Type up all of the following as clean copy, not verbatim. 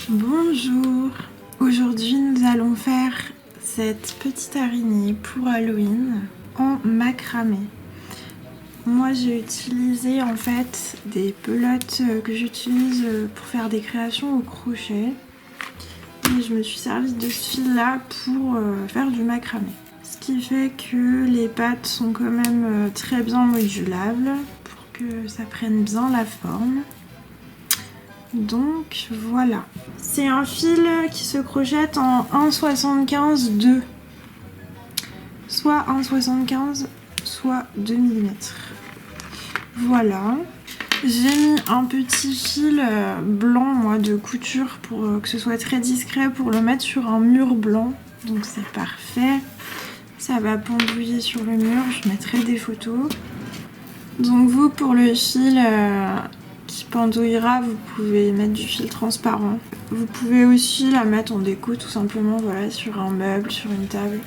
Bonjour! Aujourd'hui nous allons faire cette petite araignée pour Halloween en macramé. Moi j'ai utilisé en fait des pelotes que j'utilise pour faire des créations au crochet. Et je me suis servi de ce fil là pour faire du macramé. Ce qui fait que les pattes sont quand même très bien modulables pour que ça prenne bien la forme. Donc voilà, c'est un fil qui se crochette en 1,75 2, soit 1,75 soit 2 mm. Voilà, j'ai mis un petit fil blanc moi de couture pour que ce soit très discret pour le mettre sur un mur blanc, donc c'est parfait. Ça va pendouiller sur le mur, je mettrai des photos. Donc vous, pour le fil qui pendouillera, vous pouvez mettre du fil transparent. Vous pouvez aussi la mettre en déco tout simplement, voilà, sur un meuble, sur une table,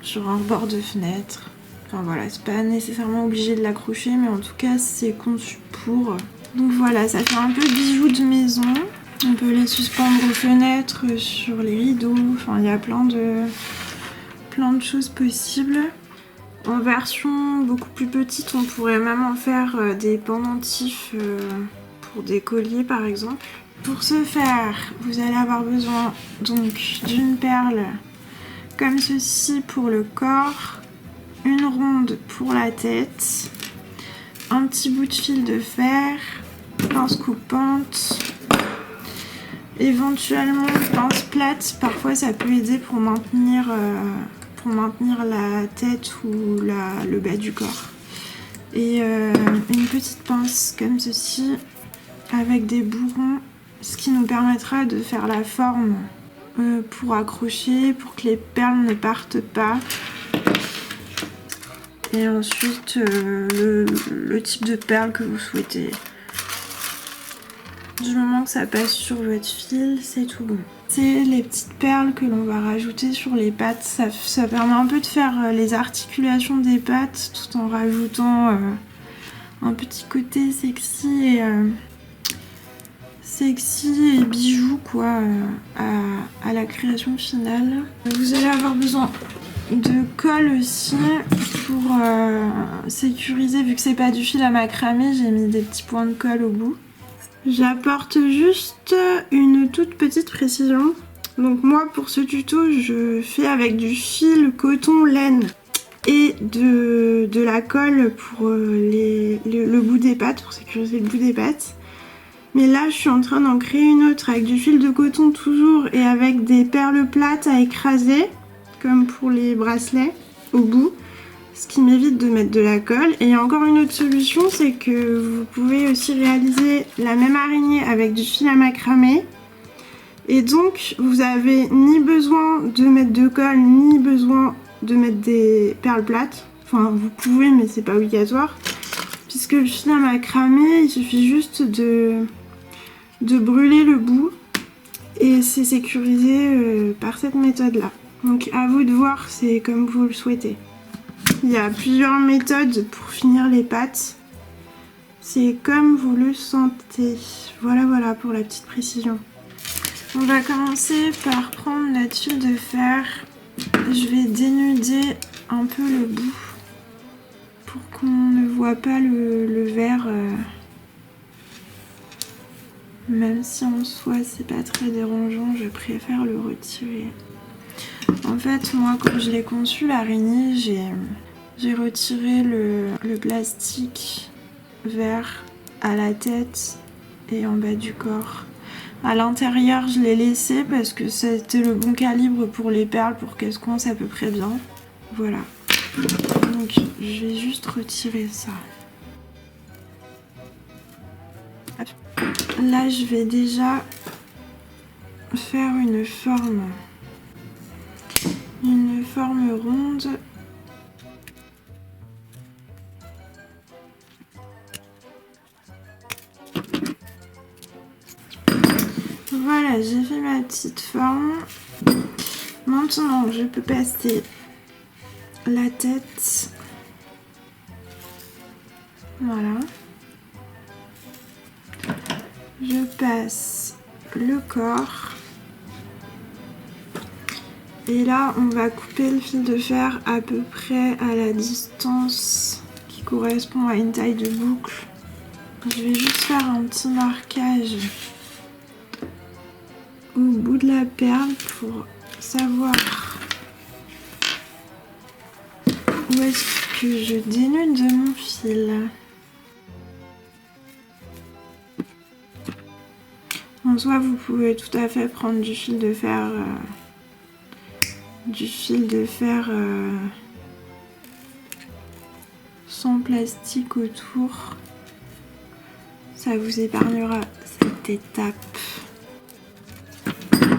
sur un rebord de fenêtre. Enfin voilà, c'est pas nécessairement obligé de l'accrocher, mais en tout cas c'est conçu pour. Donc voilà, ça fait un peu bijou de maison. On peut les suspendre aux fenêtres, sur les rideaux, enfin il y a plein de choses possibles. En version beaucoup plus petite, on pourrait même en faire des pendentifs pour des colliers par exemple. Pour ce faire, vous allez avoir besoin donc d'une perle comme ceci pour le corps, une ronde pour la tête, un petit bout de fil de fer, pince coupante, éventuellement pince plate, parfois ça peut aider pour maintenir la tête ou le bas du corps. Et une petite pince comme ceci avec des bourrons, ce qui nous permettra de faire la forme pour accrocher, pour que les perles ne partent pas. Et ensuite le type de perle que vous souhaitez. Du moment que ça passe sur votre fil, c'est tout bon. C'est les petites perles que l'on va rajouter sur les pattes. Ça permet un peu de faire les articulations des pattes tout en rajoutant un petit côté sexy et bijoux quoi à la création finale. Vous allez avoir besoin de colle aussi pour sécuriser, vu que c'est pas du fil à macramé, j'ai mis des petits points de colle au bout. J'apporte juste une toute petite précision. Donc moi pour ce tuto je fais avec du fil coton laine et de la colle pour le bout des pattes, pour sécuriser le bout des pattes. Mais là je suis en train d'en créer une autre avec du fil de coton toujours et avec des perles plates à écraser, comme pour les bracelets au bout. Ce qui m'évite de mettre de la colle. Et il y a encore une autre solution, c'est que vous pouvez aussi réaliser la même araignée avec du fil à macramé. Et donc vous avez ni besoin de mettre de colle, ni besoin de mettre des perles plates. Enfin vous pouvez, mais c'est pas obligatoire. Puisque le fil à macramé, il suffit juste de brûler le bout. Et c'est sécurisé par cette méthode là. Donc à vous de voir, c'est comme vous le souhaitez. Il y a plusieurs méthodes pour finir les pattes. C'est comme vous le sentez. Voilà pour la petite précision. On va commencer par prendre notre fil de fer. Je vais dénuder un peu le bout pour qu'on ne voit pas le vert. Même si en soi c'est pas très dérangeant, je préfère le retirer. En fait, moi quand je l'ai conçu l'araignée, j'ai retiré le plastique vert à la tête et en bas du corps. À l'intérieur, je l'ai laissé parce que c'était le bon calibre pour les perles pour qu'elles se coincent à peu près bien. Voilà. Donc, je vais juste retirer ça. Là, je vais déjà faire une forme ronde. Voilà, j'ai fait ma petite forme. Maintenant, je peux passer la tête. Voilà. Je passe le corps. Et là, on va couper le fil de fer à peu près à la distance qui correspond à une taille de boucle. Je vais juste faire un petit marquage au bout de la perle pour savoir où est-ce que je dénude de mon fil. En soi, vous pouvez tout à fait prendre du fil de fer, sans plastique autour. Ça vous épargnera cette étape.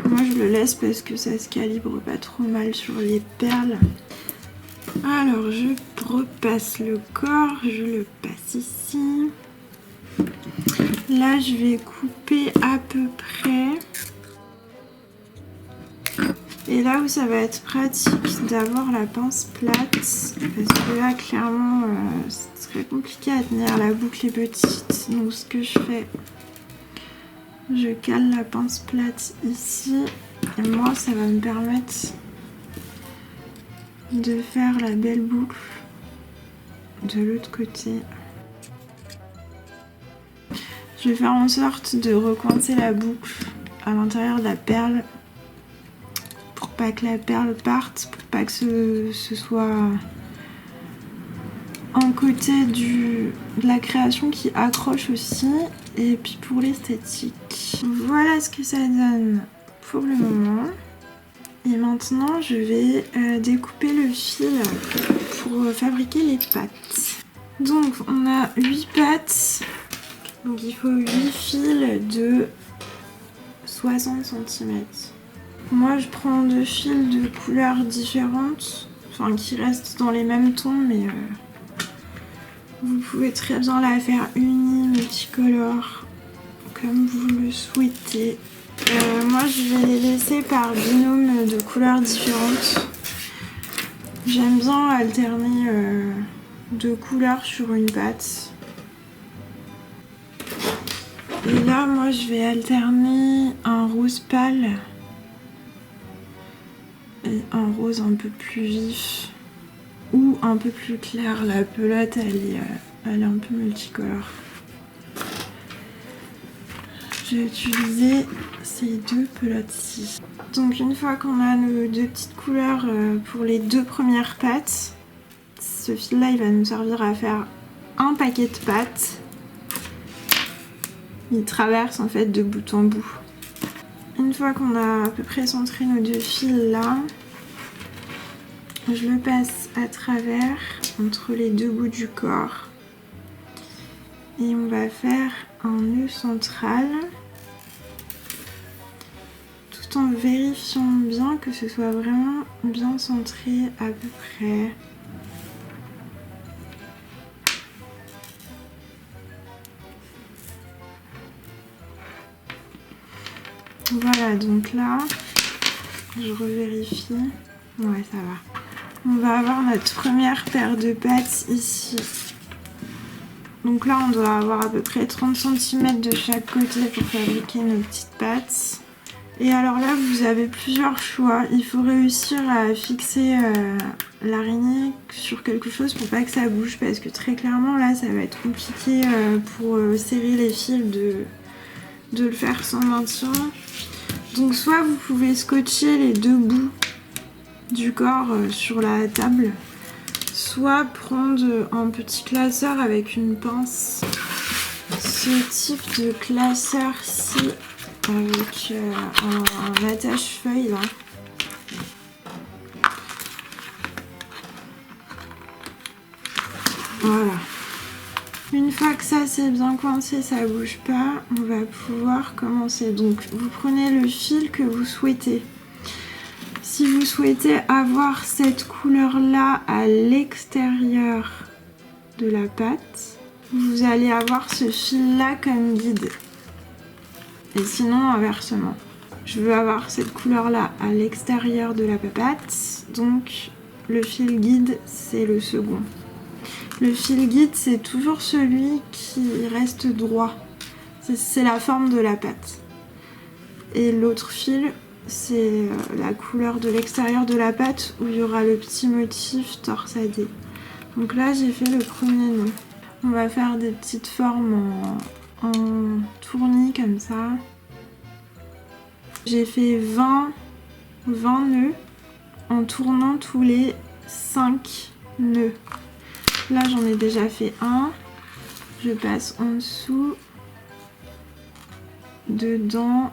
Moi, je le laisse parce que ça se calibre pas trop mal sur les perles. Alors, je repasse le corps, je le passe ici. Là, je vais couper à peu près. Et là où ça va être pratique d'avoir la pince plate, parce que là, clairement, c'est très compliqué à tenir, la boucle est petite. Donc, ce que je fais, je cale la pince plate ici. Et moi, ça va me permettre de faire la belle boucle de l'autre côté. Je vais faire en sorte de recoincer la boucle à l'intérieur de la perle pour pas que la perle parte, pour pas que ce soit un côté de la création qui accroche aussi, et puis pour l'esthétique. Voilà ce que ça donne pour le moment. Et maintenant je vais découper le fil pour fabriquer les pattes. Donc on a 8 pattes. Donc il faut 8 fils de 60 cm. Moi je prends 2 fils de couleurs différentes, enfin qui restent dans les mêmes tons, mais vous pouvez très bien la faire unie, multicolore, comme vous le souhaitez. Moi je vais les laisser par binôme de couleurs différentes. J'aime bien alterner 2 couleurs sur une patte. Et là, moi, je vais alterner un rose pâle et un rose un peu plus vif ou un peu plus clair. La pelote, elle est un peu multicolore. J'ai utilisé ces 2 pelotes-ci. Donc, une fois qu'on a nos 2 petites couleurs pour les 2 premières pattes, ce fil-là, il va nous servir à faire un paquet de pattes. Il traverse en fait de bout en bout. Une fois qu'on a à peu près centré nos 2 fils là, je le passe à travers entre les 2 bouts du corps. Et on va faire un nœud central tout en vérifiant bien que ce soit vraiment bien centré à peu près. Voilà, donc là, je revérifie. Ouais, ça va. On va avoir notre première paire de pattes ici. Donc là, on doit avoir à peu près 30 cm de chaque côté pour fabriquer nos petites pattes. Et alors là, vous avez plusieurs choix. Il faut réussir à fixer l'araignée sur quelque chose pour pas que ça bouge, parce que très clairement, là, ça va être compliqué pour serrer les fils de le faire sans maintien. Donc soit vous pouvez scotcher les 2 bouts du corps sur la table, soit prendre un petit classeur avec une pince. Ce type de classeur-ci avec un attache-feuille là. Voilà. Une fois que ça c'est bien coincé, ça bouge pas, on va pouvoir commencer. Donc vous prenez le fil que vous souhaitez. Si vous souhaitez avoir cette couleur là à l'extérieur de la pâte, vous allez avoir ce fil là comme guide. Et sinon inversement. Je veux avoir cette couleur là à l'extérieur de la pâte, donc le fil guide c'est le second. Le fil guide, c'est toujours celui qui reste droit. C'est la forme de la pâte. Et l'autre fil, c'est la couleur de l'extérieur de la pâte où il y aura le petit motif torsadé. Donc là j'ai fait le premier nœud. On va faire des petites formes en tournis comme ça. J'ai fait 20 nœuds en tournant tous les 5 nœuds. Là j'en ai déjà fait un. Je passe en dessous, dedans.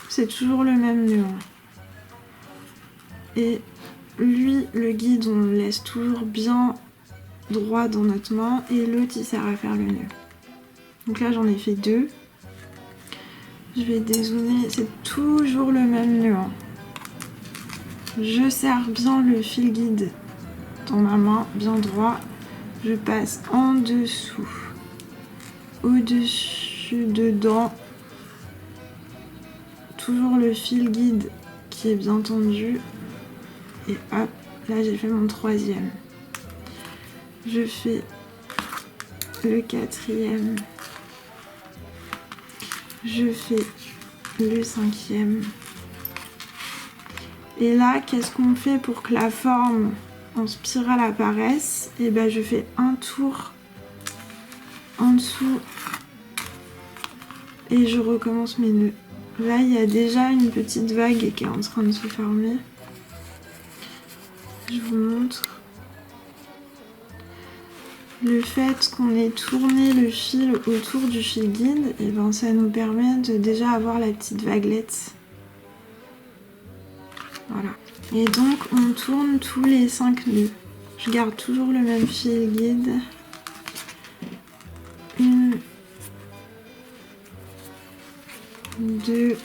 C'est toujours le même nœud. Et lui, le guide, on le laisse toujours bien droit dans notre main et l'autre il sert à faire le nœud. Donc là j'en ai fait 2. Je vais dézoomer, c'est toujours le même nœud. Je serre bien le fil guide dans ma main, bien droit. Je passe en dessous, au-dessus, dedans. Toujours le fil guide qui est bien tendu. Et hop, là j'ai fait mon 3e. Je fais le 4e. Je fais le 5e. Et là, qu'est-ce qu'on fait pour que la forme en spirale apparaisse? Et ben je fais un tour en dessous et je recommence mes nœuds. Là, il y a déjà une petite vague qui est en train de se former. Je vous montre. Le fait qu'on ait tourné le fil autour du fil guide, et ben ça nous permet de déjà avoir la petite vaguelette. Voilà. Et donc on tourne tous les 5 nœuds. Je garde toujours le même fil guide. 1, 2,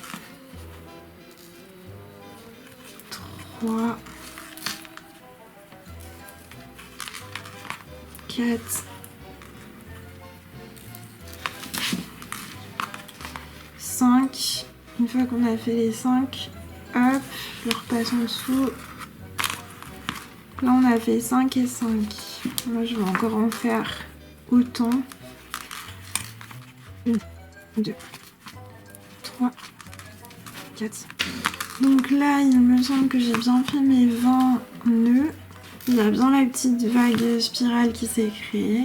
3, 4, 5. Une fois qu'on a fait les 5, hop, je repasse en dessous. Là on a fait 5 et 5. Moi je vais encore en faire autant. 1, 2, 3, 4. Donc là il me semble que j'ai bien fait mes 20 nœuds. Il y a bien la petite vague spirale qui s'est créée.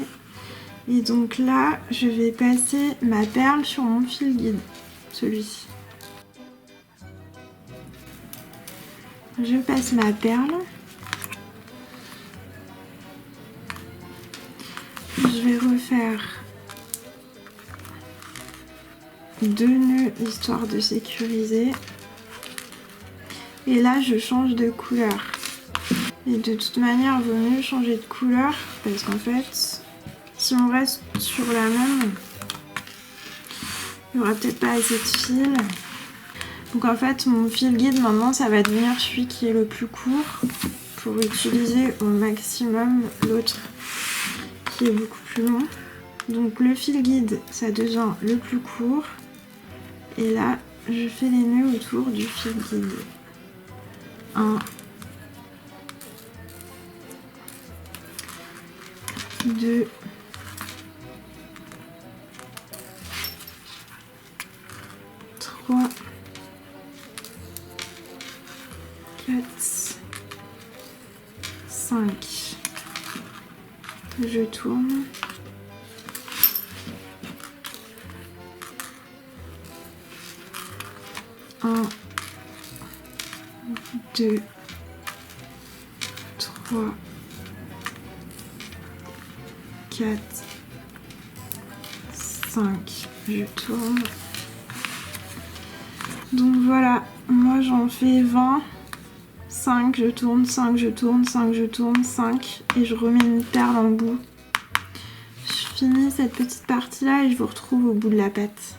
Et donc là, je vais passer ma perle sur mon fil guide, celui-ci. Je passe ma perle. Je vais refaire 2 nœuds histoire de sécuriser. Et là, je change de couleur. Et de toute manière, il vaut mieux changer de couleur parce qu'en fait, si on reste sur la même, il n'y aura peut-être pas assez de fil. Donc en fait, mon fil guide maintenant, ça va devenir celui qui est le plus court pour utiliser au maximum l'autre qui est beaucoup plus long. Donc le fil guide, ça devient le plus court. Et là, je fais les nœuds autour du fil guide. 1, 2, 3, 4, 5. Je tourne. 1, 2, 3, 4, 5. Je tourne. Donc voilà, moi j'en fais 20. 5, je tourne, 5, je tourne, 5, je tourne, 5. Et je remets une perle en bout. Je finis cette petite partie là et je vous retrouve au bout de la pâte.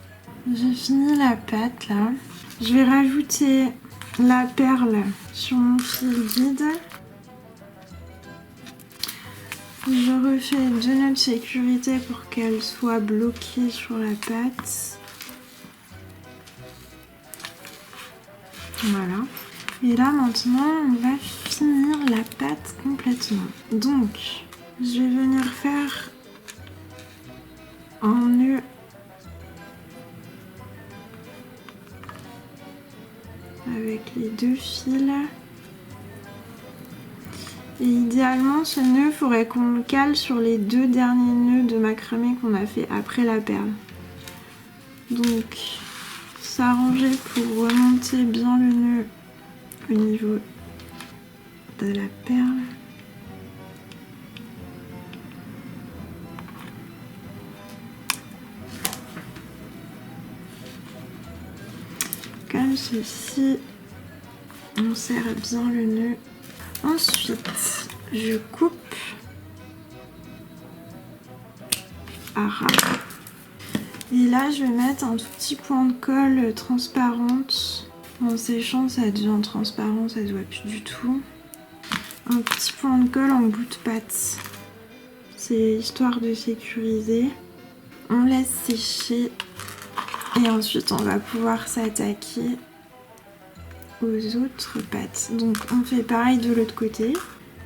J'ai fini la pâte là. Je vais rajouter la perle sur mon fil guide. Je refais 2 nœuds de sécurité pour qu'elle soit bloquée sur la pâte. Voilà. Et là maintenant on va finir la pâte complètement. Donc je vais venir faire un nœud avec les 2 fils. Et idéalement, ce nœud, il faudrait qu'on le cale sur les 2 derniers nœuds de macramé qu'on a fait après la perle. Donc, s'arranger pour remonter bien le nœud au niveau de la perle. Comme ceci, on serre bien le nœud. Ensuite, je coupe à ras. Et là, je vais mettre un tout petit point de colle transparente. En séchant, ça devient transparent, ça se voit plus du tout. Un petit point de colle en bout de patte. C'est histoire de sécuriser. On laisse sécher. Et ensuite, on va pouvoir s'attaquer aux autres pattes. Donc, on fait pareil de l'autre côté.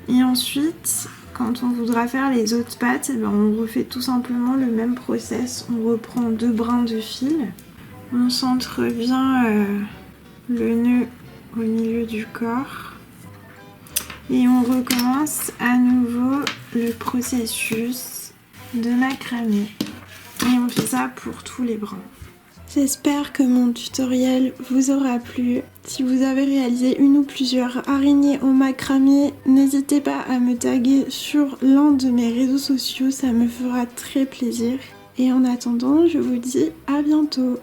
Et ensuite, quand on voudra faire les autres pattes, eh ben, on refait tout simplement le même process. On reprend 2 brins de fil. On centre bien le nœud au milieu du corps. Et on recommence à nouveau le processus de macramé. Et on fait ça pour tous les brins. J'espère que mon tutoriel vous aura plu. Si vous avez réalisé une ou plusieurs araignées en macramé, n'hésitez pas à me taguer sur l'un de mes réseaux sociaux, ça me fera très plaisir. Et en attendant, je vous dis à bientôt.